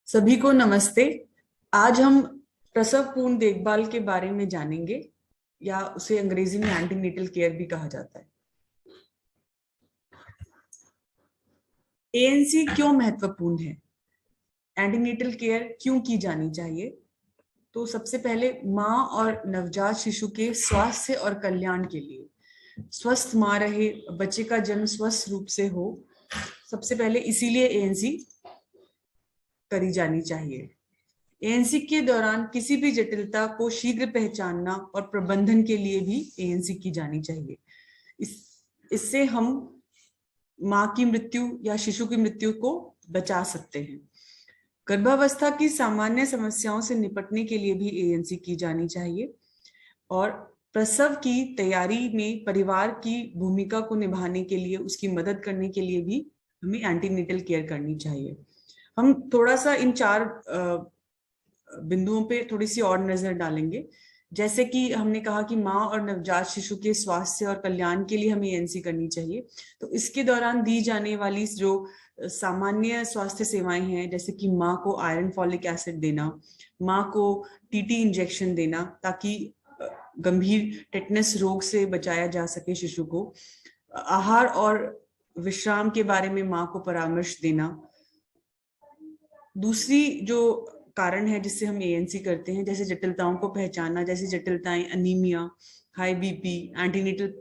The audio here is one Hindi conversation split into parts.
सभी को नमस्ते। आज हम प्रसव पूर्ण देखभाल के बारे में जानेंगे, या उसे अंग्रेजी में एंटीनेटल केयर भी कहा जाता है। एएनसी क्यों महत्वपूर्ण है? एंटीनेटल केयर क्यों की जानी चाहिए? तो सबसे पहले माँ और नवजात शिशु के स्वास्थ्य और कल्याण के लिए, स्वस्थ माँ रहे, बच्चे का जन्म स्वस्थ रूप से हो, सबसे पहले इसीलिए एएनसी करी जानी चाहिए। एएनसी के दौरान किसी भी जटिलता को शीघ्र पहचानना और प्रबंधन के लिए भी एएनसी की जानी चाहिए। इससे हम माँ की मृत्यु या शिशु की मृत्यु को बचा सकते हैं। गर्भावस्था की सामान्य समस्याओं से निपटने के लिए भी एएनसी की जानी चाहिए, और प्रसव की तैयारी में परिवार की भूमिका को निभाने के लिए, उसकी मदद करने के लिए भी हमें एंटीनेटल केयर करनी चाहिए। हम थोड़ा सा इन चार बिंदुओं पे थोड़ी सी और नजर डालेंगे। जैसे कि हमने कहा कि माँ और नवजात शिशु के स्वास्थ्य और कल्याण के लिए हमें एएनसी करनी चाहिए। तो इसके दौरान दी जाने वाली जो सामान्य स्वास्थ्य सेवाएं हैं, जैसे कि माँ को आयरन फॉलिक एसिड देना, माँ को टीटी इंजेक्शन देना ताकि गंभीर टेटनस रोग से बचाया जा सके शिशु को, आहार और विश्राम के बारे में माँ को परामर्श देना। दूसरी जो कारण है जिससे हम एएनसी करते हैं, जैसे जटिलताओं को पहचानना, जैसे जटिलताएं anaemia, high BP, antenatal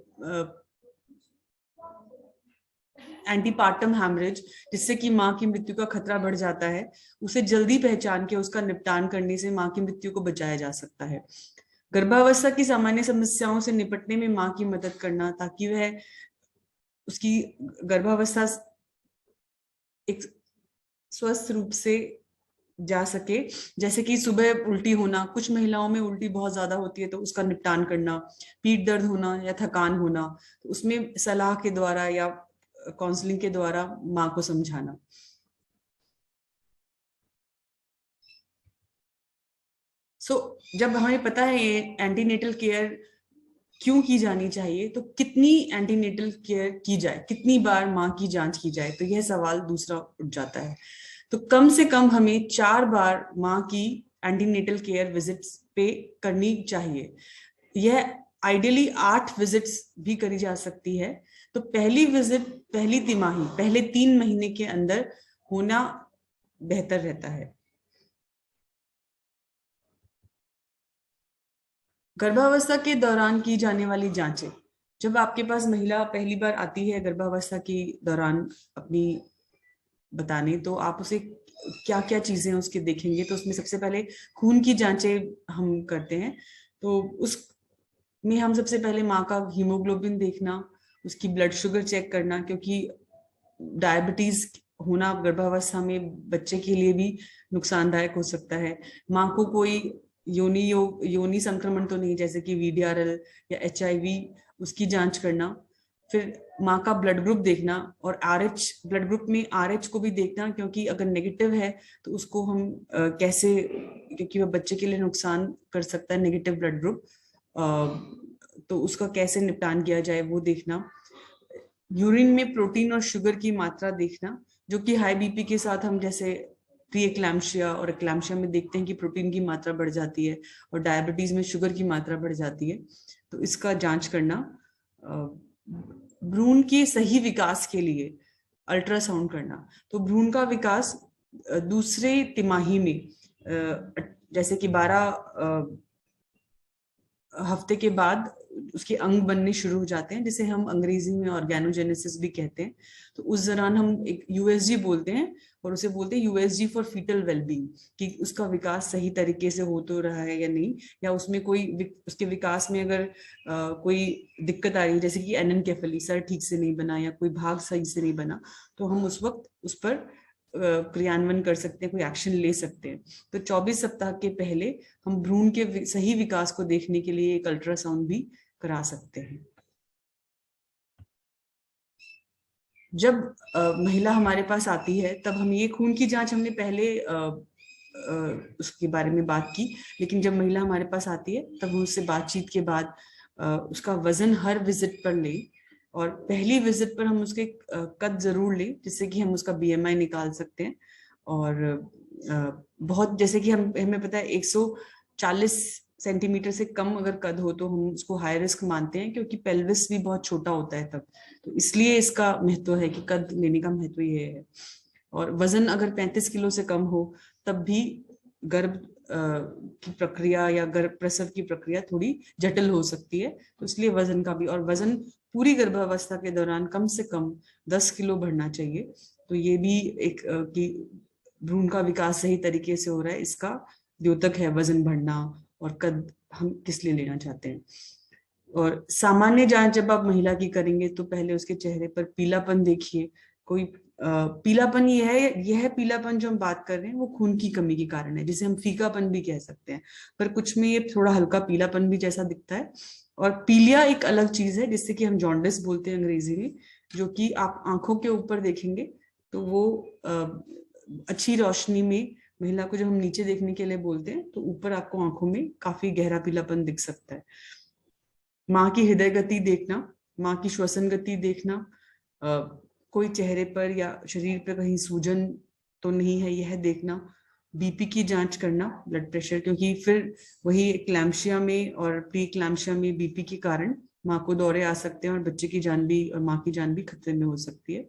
antepartum haemorrhage, जिससे कि माँ की मृत्यु का खतरा बढ़ जाता है, उसे जल्दी पहचान के उसका निपटान करने से माँ की मृत्यु को बचाया जा सकता है। गर्भावस्था की सामान्य समस्याओं से निपटने में माँ की मदद करना, ताकि वह उसकी गर्भावस्था एक स्वस्थ रूप से जा सके। जैसे कि सुबह उल्टी होना, कुछ महिलाओं में उल्टी बहुत ज्यादा होती है तो उसका निपटान करना, पीठ दर्द होना या थकान होना, तो उसमें सलाह के द्वारा या काउंसलिंग के द्वारा माँ को समझाना। जब हमें पता है ये एंटीनेटल केयर क्यों की जानी चाहिए, तो कितनी एंटीनेटल केयर की जाए, कितनी बार माँ की जांच की जाए, तो यह सवाल दूसरा उठ जाता है। तो कम से कम हमें 4 बार माँ की एंटीनेटल केयर विजिट्स पे करनी चाहिए। यह आइडियली 8 विजिट्स भी करी जा सकती है। तो पहली विजिट पहली तिमाही, पहले 3 महीने के अंदर होना बेहतर रहता है। गर्भावस्था के दौरान की जाने वाली जांचें, जब आपके पास महिला पहली बार आती है गर्भावस्था के दौरान अपनी बताने, तो आप उसे क्या क्या चीजें उसके देखेंगे, तो उसमें सबसे पहले खून की जांचें हम करते हैं। तो उसमें हम सबसे पहले माँ का हीमोग्लोबिन देखना, उसकी ब्लड शुगर चेक करना, क्योंकि डायबिटीज होना गर्भावस्था में बच्चे के लिए भी नुकसानदायक हो सकता है। माँ को कोई योनि संक्रमण तो नहीं, जैसे कि वीडीआरएल या एचआईवी, उसकी जांच करना। फिर माँ का ब्लड ग्रुप देखना, और आरएच, ब्लड ग्रुप में आरएच को भी देखना, क्योंकि अगर नेगेटिव है तो उसको हम कैसे, क्योंकि वह बच्चे के लिए नुकसान कर सकता है नेगेटिव ब्लड ग्रुप, तो उसका कैसे निपटान किया जाए वो देखना। यूरिन में प्रोटीन और शुगर की मात्रा देखना, जो कि हाई बीपी के साथ हम जैसे प्री एक्लैम्शिया और एक्लैम्शिया में देखते हैं कि प्रोटीन की मात्रा बढ़ जाती है, और डायबिटीज में शुगर की मात्रा बढ़ जाती है, तो इसका जांच करना। भ्रूण के सही विकास के लिए अल्ट्रासाउंड करना। तो भ्रूण का विकास दूसरे तिमाही में, जैसे कि 12 हफ्ते के बाद उसके अंग बनने शुरू हो जाते हैं, जिसे हम अंग्रेजी में ऑर्गेनोजेनेसिस भी कहते हैं। तो उस दौरान हम एक यूएसजी बोलते हैं, और उसे बोलते हैं यूएसजी फॉर फीटल वेलबींग, कि उसका विकास सही तरीके से हो तो रहा है या नहीं, या उसमें कोई उसके विकास में अगर कोई दिक्कत आ रही है, जैसे कि एनेनकेफली, सर ठीक से नहीं बना या कोई भाग सही से नहीं बना, तो हम उस वक्त उस पर क्रियान्वयन कर सकते हैं, कोई एक्शन ले सकते हैं। तो 24 सप्ताह के पहले हम भ्रूण के सही विकास को देखने के लिए एक अल्ट्रासाउंड भी करा सकते हैं। जब महिला हमारे पास आती है, तब हम ये खून की जांच हमने पहले उसके बारे में बात की, लेकिन जब महिला हमारे पास आती है तब हम उससे बातचीत के बाद उसका वजन हर विजिट पर लें, और पहली विजिट पर हम उसके कद जरूर लें, जिससे कि हम उसका बीएमआई निकाल सकते हैं। और बहुत, जैसे कि हम हमें पता है 140 सेंटीमीटर से कम अगर कद हो तो हम उसको हाई रिस्क मानते हैं, क्योंकि पेल्विस भी बहुत छोटा होता है तब। तो इसलिए इसका महत्व है कि कद लेने का महत्व ये है। और वजन अगर 35 किलो से कम हो तब भी गर्भ की प्रक्रिया या गर्भ प्रसव की प्रक्रिया थोड़ी जटिल हो सकती है। तो इसलिए वजन का भी, और वजन पूरी गर्भावस्था के दौरान कम से कम 10 किलो बढ़ना चाहिए। तो ये भी एक कि भ्रूण का विकास सही तरीके से हो रहा है, इसका द्योतक है वजन बढ़ना और कद हम किस लिए लेना चाहते हैं। और सामान्य जांच जब आप महिला की करेंगे तो पहले उसके चेहरे पर पीलापन देखिए। कोई पीलापन, यह पीलापन जो हम बात कर रहे हैं वो खून की कमी के कारण है, जिसे हम फीकापन भी कह सकते हैं, पर कुछ में ये थोड़ा हल्का पीलापन भी जैसा दिखता है। और पीलिया एक अलग चीज है जिससे कि हम जॉन्डिस बोलते हैं अंग्रेजी में, जो कि आप आंखों के ऊपर देखेंगे तो वो अच्छी रोशनी में महिला को जब हम नीचे देखने के लिए बोलते हैं तो ऊपर आपको आंखों में काफी गहरा पीलापन दिख सकता है। माँ की हृदय गति देखना, माँ की श्वसन गति देखना, कोई चेहरे पर या शरीर पर कहीं सूजन तो नहीं है यह देखना, बीपी की जांच करना, ब्लड प्रेशर, क्योंकि फिर वही क्लैम्शिया में और प्री क्लैम्शिया में बीपी के कारण माँ को दौरे आ सकते हैं और बच्चे की जान भी और माँ की जान भी खतरे में हो सकती है।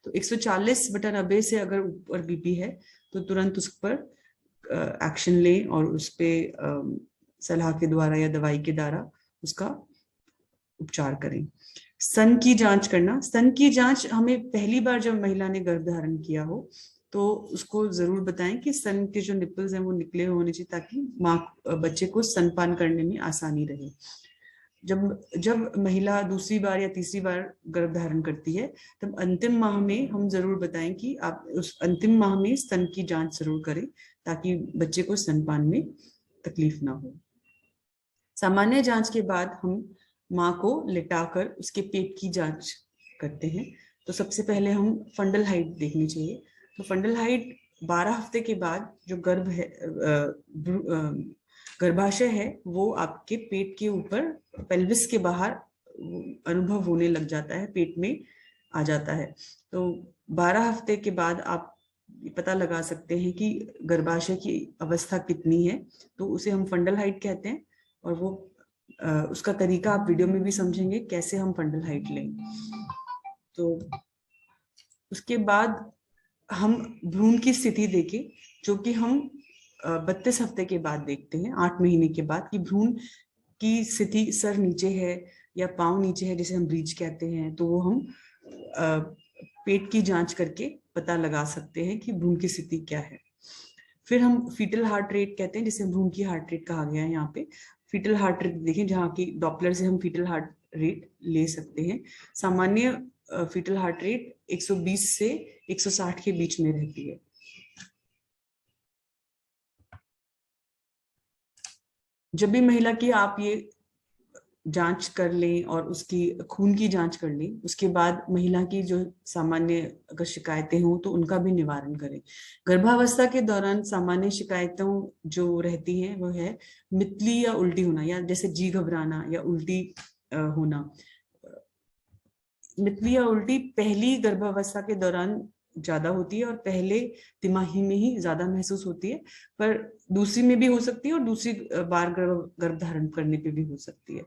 तो 140/90 से अगर ऊपर बीपी है तो तुरंत उस पर एक्शन लें और उस पर सलाह के द्वारा या दवाई के द्वारा उसका उपचार करें। स्तन की जांच करना, स्तन की जांच हमें पहली बार जब महिला ने गर्भ धारण किया हो तो उसको जरूर बताएं कि स्तन के जो निपल्स हैं वो निकले होने चाहिए, ताकि माँ बच्चे को स्तनपान करने में आसानी रहे। जब जब महिला दूसरी बार या तीसरी बार गर्भ धारण करती है तब अंतिम माह में हम जरूर बताएं कि आप उस अंतिम माह में स्तन की जांच जरूर करें, ताकि बच्चे को स्तनपान में तकलीफ ना हो। सामान्य जांच के बाद हम माँ को लिटाकर उसके पेट की जांच करते हैं। तो सबसे पहले हम फंडल हाइट देखनी चाहिए। तो फंडल हाइट 12 हफ्ते के बाद जो गर्भ है, गर्भाशय है, वो आपके पेट के ऊपर पेल्विस के बाहर अनुभव होने लग जाता है, पेट में आ जाता है। तो 12 हफ्ते के बाद आप पता लगा सकते हैं कि गर्भाशय की अवस्था कितनी है, तो उसे हम फंडल हाइट कहते हैं। और वो उसका तरीका आप वीडियो में भी समझेंगे कैसे हम फंडल हाइट लें। तो उसके बाद हम भ्रूण की स्थिति देखें, जो कि हम 32 हफ्ते के बाद देखते हैं, 8 महीने के बाद, कि भ्रूण की स्थिति सर नीचे है या पांव नीचे है, जिसे हम ब्रीच कहते हैं। तो वो हम पेट की जांच करके पता लगा सकते हैं कि भ्रूण की स्थिति क्या है। फिर हम फीटल हार्ट रेट कहते हैं, जिसे भ्रूण की हार्ट रेट कहा गया है यहाँ पे। फीटल हार्ट रेट देखें, जहाँ की डॉपलर से हम फीटल हार्ट रेट ले सकते हैं। सामान्य फीटल हार्ट रेट 120 से 160 के बीच में रहती है। जब भी महिला की आप ये जांच कर लें और उसकी खून की जांच कर लें, उसके बाद महिला की जो सामान्य अगर शिकायतें हों तो उनका भी निवारण करें। गर्भावस्था के दौरान सामान्य शिकायतों जो रहती हैं वो है मितली या उल्टी होना, या जैसे जी घबराना या उल्टी होना। मितली या उल्टी पहली गर्भावस्था के दौरान ज्यादा होती है और पहले तिमाही में ही ज्यादा महसूस होती है, पर दूसरी में भी हो सकती है और दूसरी बार गर्भ धारण करने पे भी हो सकती है।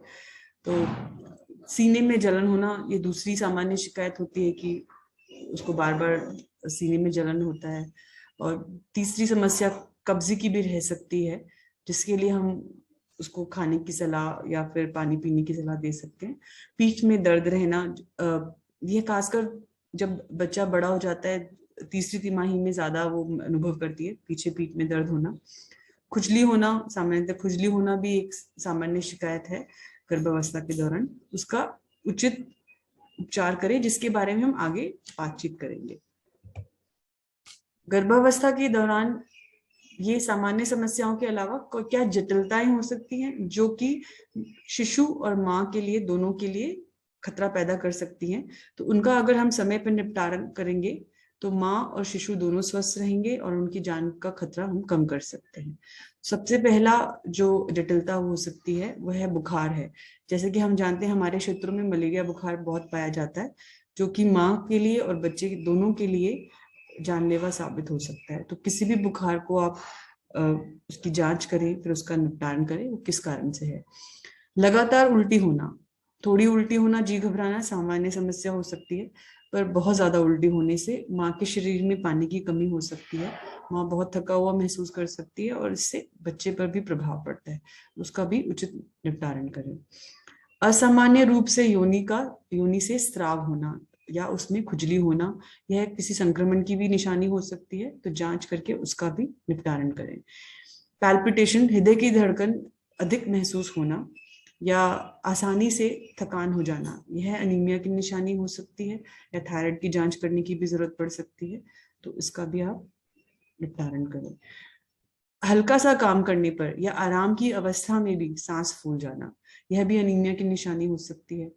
तो सीने में जलन होना, ये दूसरी सामान्य शिकायत होती है कि उसको बार बार सीने में जलन होता है। और तीसरी समस्या कब्जे की भी रह सकती है, जिसके लिए हम उसको खाने की सलाह या फिर पानी पीने की सलाह दे सकते हैं। पीठ में दर्द रहना, यह खासकर जब बच्चा बड़ा हो जाता है, तीसरी तिमाही में ज्यादा वो अनुभव करती है, पीछे पीठ में दर्द होना। खुजली होना, सामान्यतः खुजली होना भी एक सामान्य शिकायत है गर्भावस्था के दौरान। उसका उचित उपचार करें, जिसके बारे में हम आगे बातचीत करेंगे। गर्भावस्था के दौरान ये सामान्य समस्याओं के अलावा क्या जटिलताएं हो सकती हैं जो कि शिशु और माँ के लिए, दोनों के लिए खतरा पैदा कर सकती हैं। तो उनका अगर हम समय पर निपटारा करेंगे तो माँ और शिशु दोनों स्वस्थ रहेंगे और उनकी जान का खतरा हम कम कर सकते हैं। सबसे पहला जो जटिलता हो सकती है वह है बुखार है। जैसे कि हम जानते हैं हमारे क्षेत्रों में मलेरिया बुखार बहुत पाया जाता है, जो कि माँ के लिए और बच्चे दोनों के लिए जानलेवा साबित हो सकता है। तो किसी भी बुखार को आप उसकी जांच करें, फिर उसका निपटान करें, वो किस कारण से है। लगातार उल्टी होना, थोड़ी उल्टी होना, जी घबराना सामान्य समस्या हो सकती है, पर बहुत ज्यादा उल्टी होने से माँ के शरीर में पानी की कमी हो सकती है, माँ बहुत थका हुआ महसूस कर सकती है और इससे बच्चे पर भी प्रभाव पड़ता है, उसका भी उचित निपटारण करें। असामान्य रूप से योनि से स्राव होना या उसमें खुजली होना, यह किसी संक्रमण की भी निशानी हो सकती है, तो जांच करके उसका भी निपटारण करें। पैल्पिटेशन, हृदय की धड़कन अधिक महसूस होना या आसानी से थकान हो जाना, यह अनीमिया की निशानी हो सकती है, या थायराइड की जांच करने की भी जरूरत पड़ सकती है, तो इसका भी आप निपटारण करें। हल्का सा काम करने पर या आराम की अवस्था में भी सांस फूल जाना, यह भी अनीमिया की निशानी हो सकती है।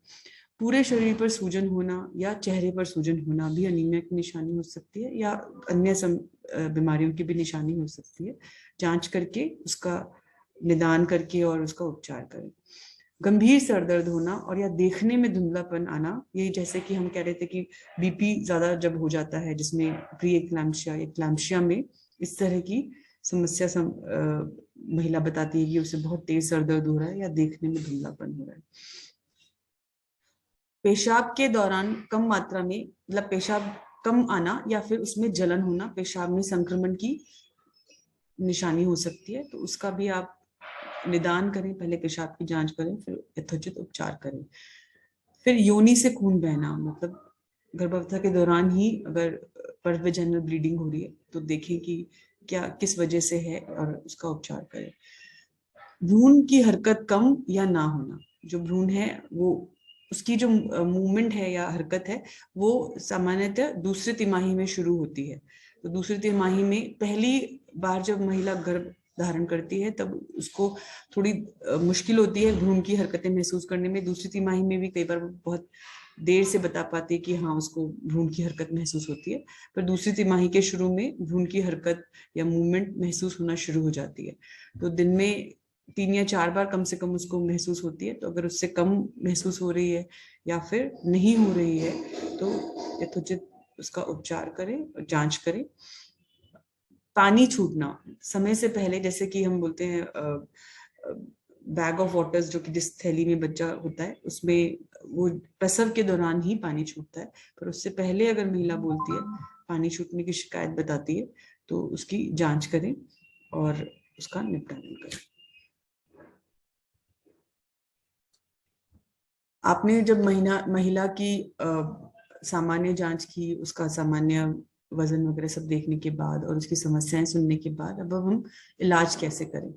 पूरे शरीर पर सूजन होना या चेहरे पर सूजन होना भी अनीमिया की निशानी हो सकती है, या अन्य बीमारियों की भी निशानी हो सकती है। जांच करके उसका निदान करके और उसका उपचार करें। गंभीर सर दर्द होना और या देखने में धुंधलापन आना, ये जैसे कि हम कह रहे थे कि बीपी ज्यादा जब हो जाता है, जिसमें प्री एक्लैम्पशिया, एक्लैम्पशिया में इस तरह की समस्या महिला बताती है कि उसे बहुत तेज सर दर्द हो रहा है या देखने में धुंधलापन हो रहा है। पेशाब के दौरान कम मात्रा में, मतलब पेशाब कम आना या फिर उसमें जलन होना, पेशाब में संक्रमण की निशानी हो सकती है, तो उसका भी आप निदान करें, पहले पेशाब की जांच करें, फिर यथोचित उपचार करें। फिर योनि से खून बहना, मतलब गर्भावस्था के दौरान ही अगर परवेजिनल ब्लीडिंग हो रही है तो देखें कि क्या किस वजह से है और उसका उपचार करें। भ्रूण की हरकत कम या ना होना, जो भ्रूण है वो उसकी जो मूवमेंट है या हरकत है वो सामान्यतः दूसरी तिमाही में शुरू होती है। तो दूसरी तिमाही में पहली बार जब महिला गर्भ धारण करती है तब उसको थोड़ी मुश्किल होती है भ्रूण की हरकतें महसूस करने में। दूसरी तिमाही में भी कई बार बहुत देर से बता पाती है कि हाँ उसको भ्रूण की हरकत महसूस होती है, पर दूसरी तिमाही के शुरू में भ्रूण की हरकत या मूवमेंट महसूस होना शुरू हो जाती है। तो दिन में 3 या 4 बार कम से कम उसको महसूस होती है। तो अगर उससे कम महसूस हो रही है या फिर नहीं हो रही है तो यथोचित उसका उपचार करें और जांच करें। पानी छूटना समय से पहले, जैसे कि हम बोलते हैं बैग ऑफ वाटर्स, जो कि जिस थैली में बच्चा होता है उसमें वो प्रसव के दौरान ही पानी छूटता है, पर उससे पहले अगर महिला बोलती है, पानी छूटने की शिकायत बताती है, तो उसकी जांच करें और उसका निपटान करें। आपने जब महिला की सामान्य जांच की, उसका सामान्य वजन वगैरह सब देखने के बाद और उसकी समस्याएं सुनने के बाद अब हम इलाज कैसे करें,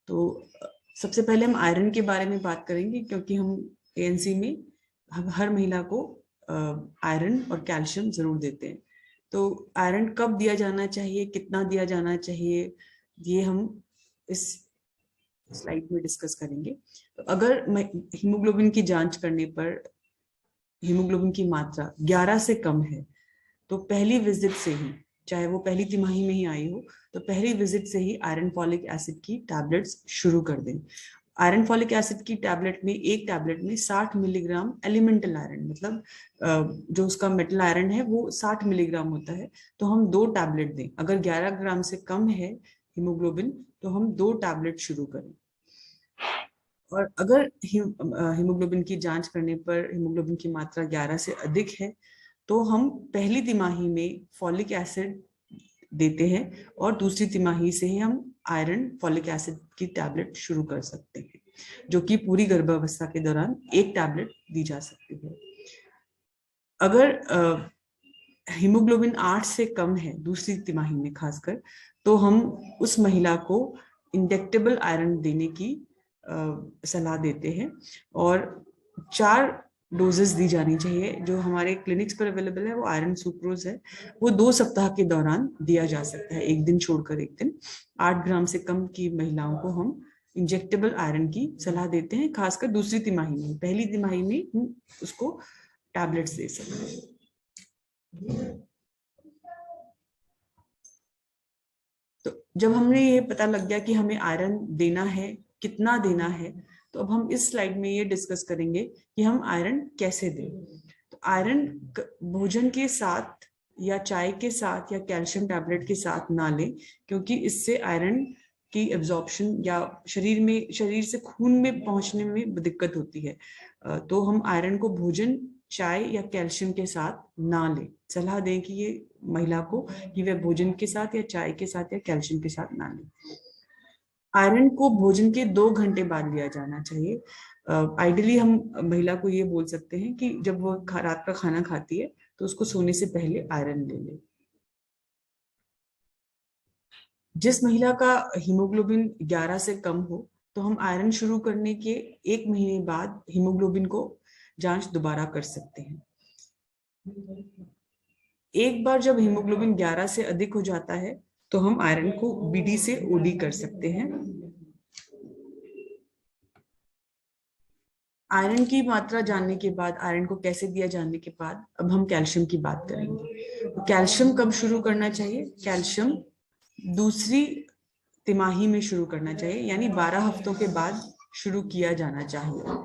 तो सबसे पहले हम आयरन के बारे में बात करेंगे, क्योंकि हम एएनसी में हर महिला को आयरन और कैल्शियम जरूर देते हैं। तो आयरन कब दिया जाना चाहिए, कितना दिया जाना चाहिए, ये हम इस स्लाइड में डिस्कस करेंगे। तो अगर हीमोग्लोबिन की जांच करने पर हीमोग्लोबिन की मात्रा 11 से कम है तो पहली विजिट से ही, चाहे वो पहली तिमाही में ही आई हो, तो पहली विजिट से ही आयरन फॉलिक एसिड की टैबलेट्स शुरू कर दें। आयरन फॉलिक एसिड की टैबलेट में, एक टैबलेट में 60 मिलीग्राम एलिमेंटल आयरन, मतलब जो उसका मेटल आयरन है वो 60 मिलीग्राम होता है, तो हम 2 टैबलेट दें। अगर 11 ग्राम से कम है हीमोग्लोबिन तो हम 2 टैबलेट शुरू करें। और अगर हीमोग्लोबिन की जांच करने पर हीमोग्लोबिन की मात्रा 11 से अधिक है तो हम पहली तिमाही में फॉलिक एसिड देते हैं और दूसरी तिमाही से ही हम आयरन फॉलिक एसिड की टैबलेट शुरू कर सकते हैं, जो कि पूरी गर्भावस्था के दौरान एक टैबलेट दी जा सकती है। अगर हीमोग्लोबिन 8 से कम है दूसरी तिमाही में खासकर, तो हम उस महिला को इंजेक्टेबल आयरन देने की सलाह देते हैं और 4 डोजेस दी जानी चाहिए। जो हमारे क्लिनिक्स पर अवेलेबल है वो आयरन सुक्रोज है, वो 2 सप्ताह के दौरान दिया जा सकता है, एक दिन छोड़कर एक दिन। 8 ग्राम से कम की महिलाओं को हम इंजेक्टेबल आयरन की सलाह देते हैं, खासकर दूसरी तिमाही में। पहली तिमाही में हम उसको टैबलेट्स दे सकते हैं। तो जब हमने ये पता लग गया कि हमें आयरन देना है, कितना देना है, तो अब हम इस स्लाइड में ये डिस्कस करेंगे कि हम आयरन कैसे दें। तो आयरन भोजन के साथ या चाय के साथ या कैल्शियम टैबलेट के साथ ना लें, क्योंकि इससे आयरन की एब्जॉर्प्शन या शरीर से खून में पहुंचने में दिक्कत होती है। तो हम आयरन को भोजन, चाय या कैल्शियम के साथ ना लें। सलाह दें कि ये महिला को कि वह भोजन के साथ या चाय के साथ या कैल्शियम के साथ ना लें। आयरन को भोजन के 2 घंटे बाद लिया जाना चाहिए। आइडियली हम महिला को ये बोल सकते हैं कि जब वो रात का खाना खाती है तो उसको सोने से पहले आयरन ले ले। जिस महिला का हीमोग्लोबिन 11 से कम हो तो हम आयरन शुरू करने के 1 महीने बाद हीमोग्लोबिन को जांच दोबारा कर सकते हैं। एक बार जब हीमोग्लोबिन 11 से अधिक हो जाता है तो हम आयरन को बीडी से ओडी कर सकते हैं। आयरन की मात्रा जानने के बाद, आयरन को कैसे दिया जानने के बाद, अब हम कैल्शियम की बात करेंगे। तो कैल्शियम कब शुरू करना चाहिए? कैल्शियम दूसरी तिमाही में शुरू करना चाहिए, यानी 12 हफ्तों के बाद शुरू किया जाना चाहिए।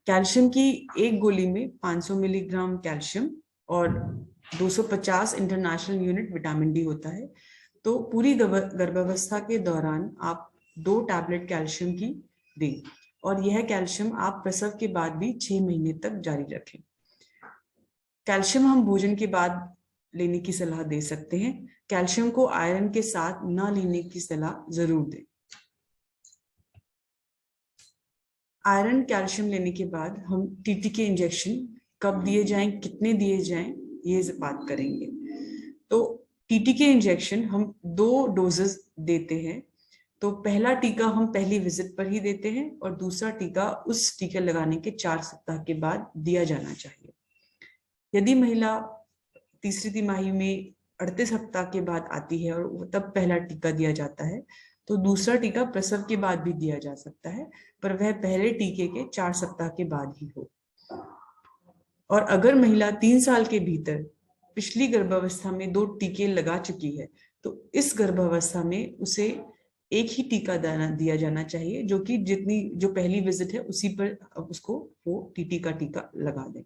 कैल्शियम की एक गोली में 500 मिलीग्राम कैल्शियम और 250 इंटरनेशनल यूनिट विटामिन डी होता है। तो पूरी गर्भावस्था के दौरान आप 2 टैबलेट कैल्शियम की दें, और यह कैल्शियम आप प्रसव के बाद भी 6 महीने तक जारी रखें। कैल्शियम हम भोजन के बाद लेने की सलाह दे सकते हैं। कैल्शियम को आयरन के साथ ना लेने की सलाह जरूर दें। आयरन कैल्शियम लेने के बाद हम टीटी के इंजेक्शन कब दिए जाएं, कितने दिए जाएं, ये बात करेंगे। तो टीटी के इंजेक्शन हम 2 डोजेस देते हैं। तो पहला टीका हम पहली विजिट पर ही देते हैं और दूसरा टीका उस टीका लगाने के 4 सप्ताह के बाद दिया जाना चाहिए। यदि महिला तीसरी तिमाही में 38 हफ्ता के बाद आती है और तब पहला टीका दिया जाता है, तो दूसरा टीका प्रसव के बाद भी दिया जा सकता है, पर वह पहले टीके के 4 सप्ताह के बाद ही हो। और अगर महिला 3 साल के भीतर पिछली गर्भावस्था में 2 टीके लगा चुकी है तो इस गर्भावस्था में उसे एक ही टीका दिया जाना चाहिए, जो कि जो पहली विजिट है उसी पर उसको वो टीटी का टीका लगा दें।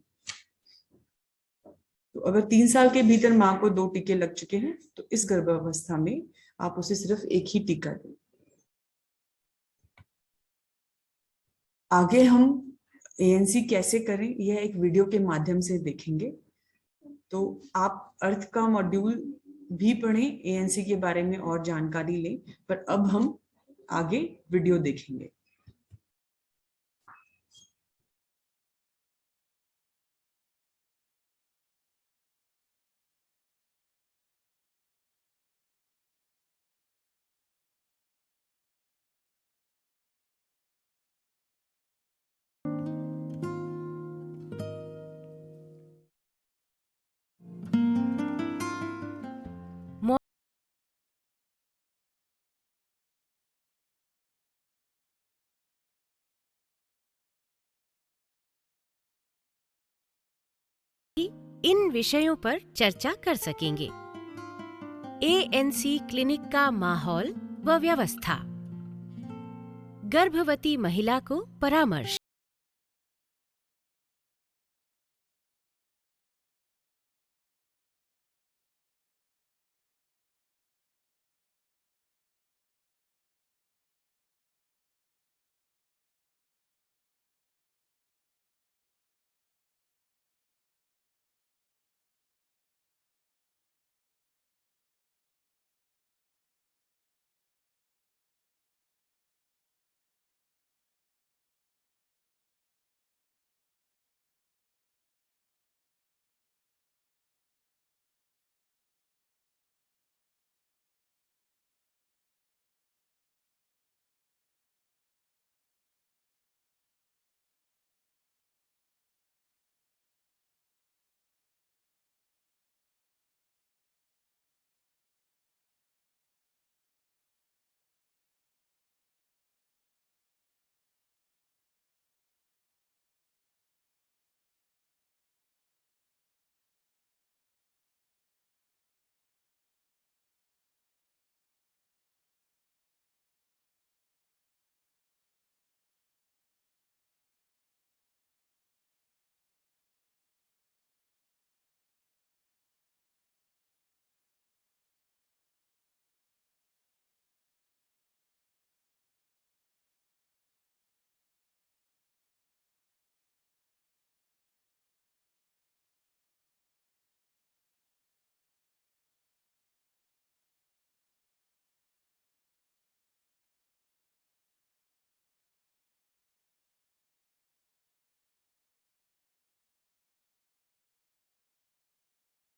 तो अगर 3 साल के भीतर माँ को 2 टीके लग चुके हैं तो इस गर्भावस्था में आप उसे सिर्फ एक ही टीका दें। आगे हम एएनसी कैसे करें यह एक वीडियो के माध्यम से देखेंगे। तो आप अर्थ का मॉड्यूल भी पढ़ें, एएनसी के बारे में और जानकारी लें, पर अब हम आगे वीडियो देखेंगे। इन विषयों पर चर्चा कर सकेंगे। एएनसी क्लिनिक का माहौल व व्यवस्था, गर्भवती महिला को परामर्श,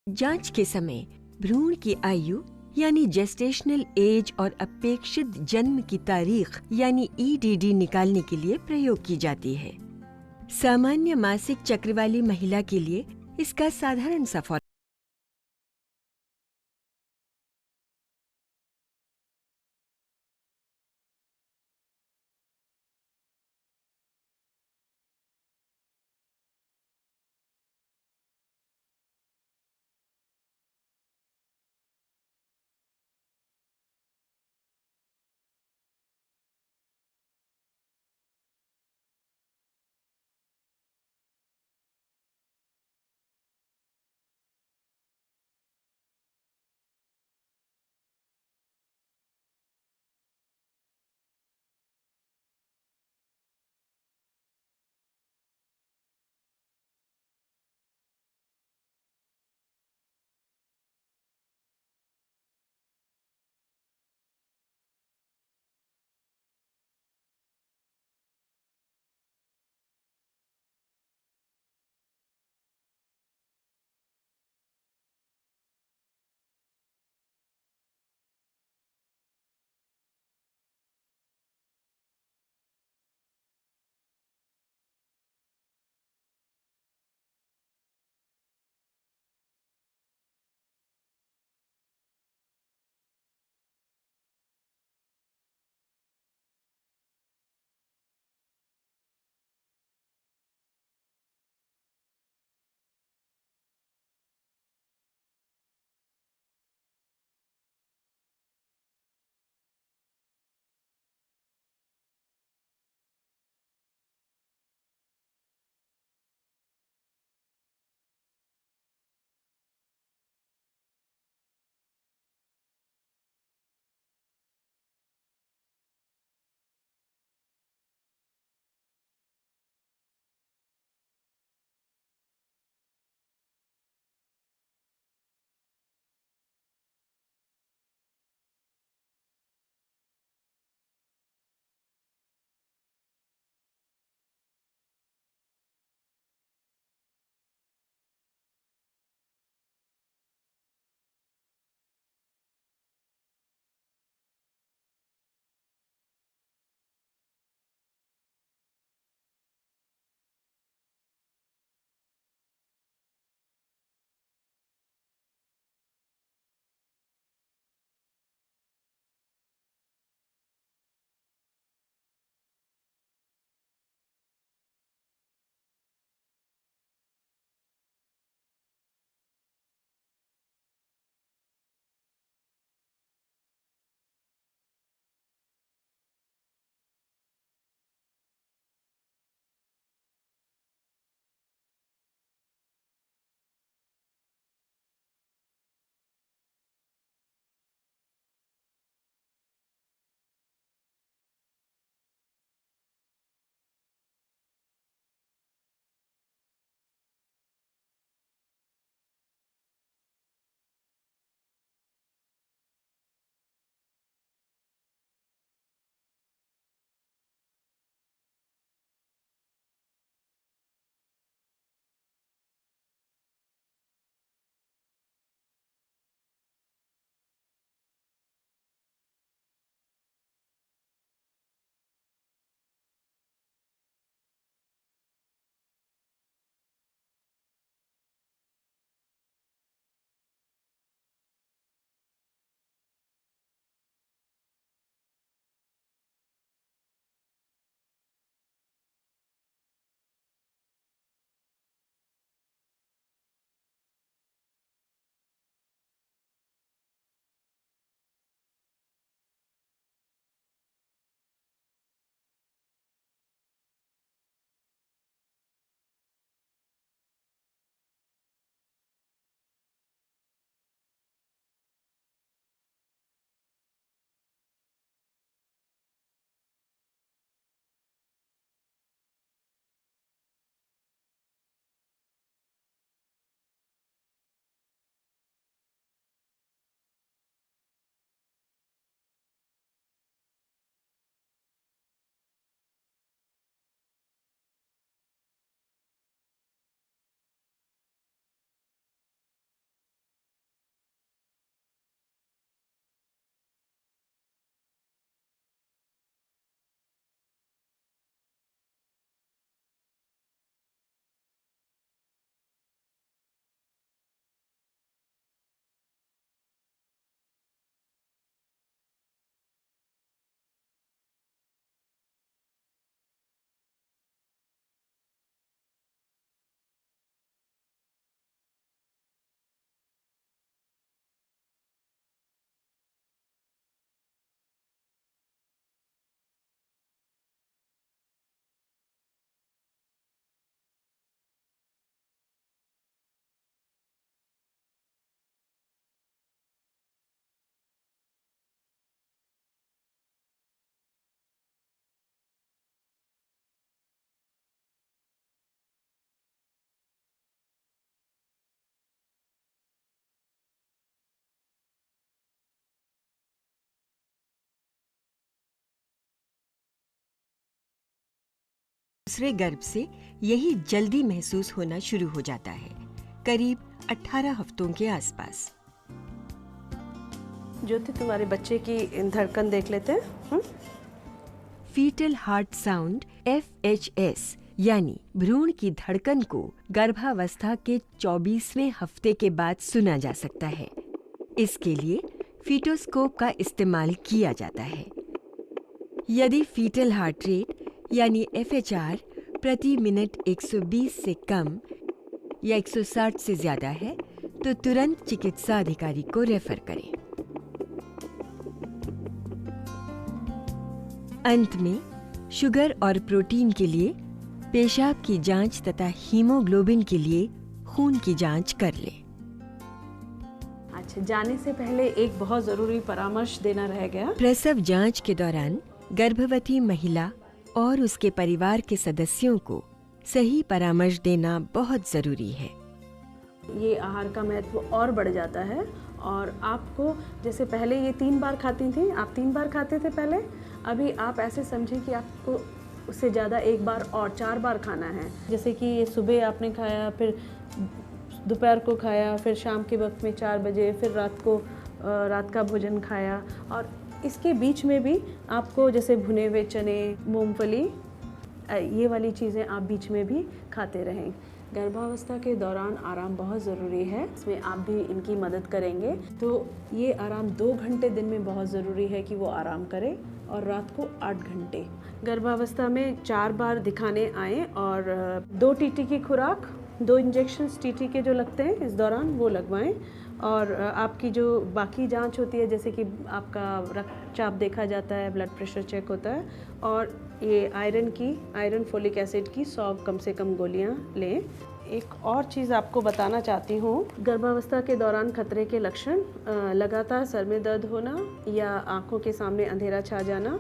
जांच के समय भ्रूण की आयु यानी जेस्टेशनल एज और अपेक्षित जन्म की तारीख यानी ईडीडी निकालने के लिए प्रयोग की जाती है। सामान्य मासिक चक्र वाली महिला के लिए इसका साधारण सा दूसरे गर्भ से यही जल्दी महसूस होना शुरू हो जाता है, करीब 18 हफ्तों के आसपास। ज्योति, तुम्हारे बच्चे की धड़कन देख लेते हैं। फीटल हार्ट साउंड FHS यानी भ्रूण की धड़कन को गर्भावस्था के 24वें हफ्ते के बाद सुना जा सकता है। इसके लिए फीटोस्कोप का इस्तेमाल किया जाता है। यदि फीटल हार्ट रेट यानी FHR प्रति मिनट 120 से कम या 160 से ज्यादा है तो तुरंत चिकित्सा अधिकारी को रेफर करें। अंत में शुगर और प्रोटीन के लिए पेशाब की जांच तथा हीमोग्लोबिन के लिए खून की जांच कर लें। अच्छा, जाने से पहले एक बहुत ज़रूरी परामर्श देना रह गया। प्रसव जांच के दौरान गर्भवती महिला और उसके परिवार के सदस्यों को सही परामर्श देना बहुत ज़रूरी है। ये आहार का महत्व और बढ़ जाता है और आपको, जैसे पहले ये 3 बार खाती थी, आप 3 बार खाते थे पहले, अभी आप ऐसे समझें कि आपको उससे ज़्यादा 1 बार और 4 बार खाना है। जैसे कि ये सुबह आपने खाया, फिर दोपहर को खाया, फिर शाम के वक्त में 4 बजे, फिर रात का भोजन खाया, और इसके बीच में भी आपको जैसे भुने हुए चने, मूंगफली, ये वाली चीज़ें आप बीच में भी खाते रहें। गर्भावस्था के दौरान आराम बहुत ज़रूरी है, इसमें आप भी इनकी मदद करेंगे। तो ये आराम 2 घंटे दिन में बहुत ज़रूरी है कि वो आराम करें, और रात को 8 घंटे। गर्भावस्था में 4 बार दिखाने आएँ और 2 टीटी की खुराक, 2 इंजेक्शन्स टीटी के जो लगते हैं इस दौरान वो लगवाएं। और आपकी जो बाकी जांच होती है, जैसे कि आपका रक्तचाप देखा जाता है, ब्लड प्रेशर चेक होता है, और ये आयरन फोलिक एसिड की 100 कम से कम गोलियां लें। एक और चीज़ आपको बताना चाहती हूँ, गर्भावस्था के दौरान खतरे के लक्षण लगातार सर में दर्द होना या आँखों के सामने अंधेरा छा जाना,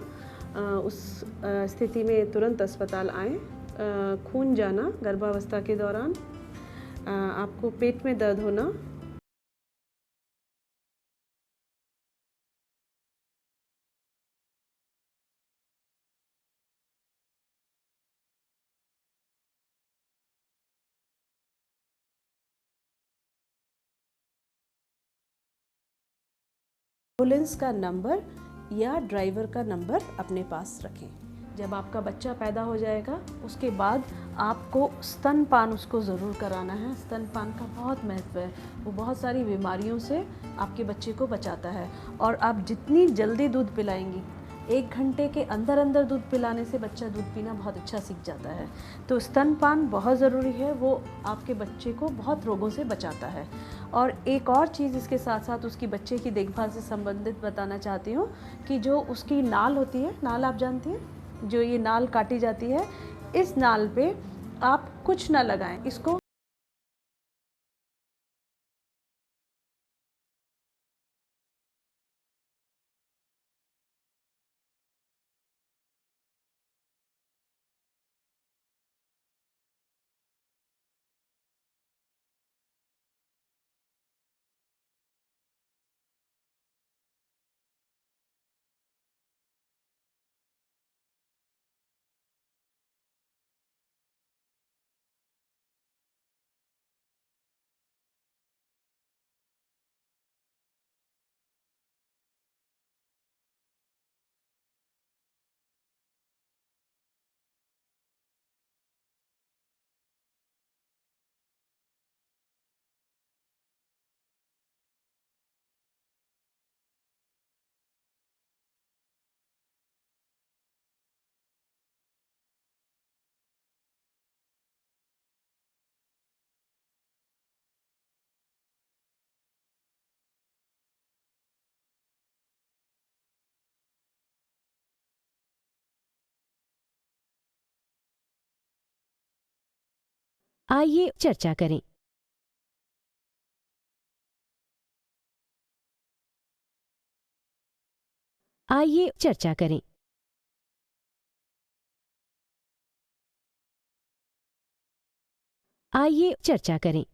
उस स्थिति में तुरंत अस्पताल आएँ। खून जाना गर्भावस्था के दौरान, आपको पेट में दर्द होना, एम्बुलेंस का नंबर या ड्राइवर का नंबर अपने पास रखें। जब आपका बच्चा पैदा हो जाएगा उसके बाद आपको स्तनपान उसको ज़रूर कराना है। स्तनपान का बहुत महत्व है, वो बहुत सारी बीमारियों से आपके बच्चे को बचाता है। और आप जितनी जल्दी दूध पिलाएंगी, 1 घंटे के अंदर अंदर दूध पिलाने से बच्चा दूध पीना बहुत अच्छा सीख जाता है। तो स्तनपान बहुत ज़रूरी है, वो आपके बच्चे को बहुत रोगों से बचाता है। और एक और चीज़ इसके साथ साथ उसकी बच्चे की देखभाल से संबंधित बताना चाहती हूँ कि जो उसकी नाल होती है, नाल आप जानती हैं, जो ये नाल काटी जाती है, इस नाल पे आप कुछ ना लगाएं इसको। आइए चर्चा करें। आइए चर्चा करें। आइए चर्चा करें।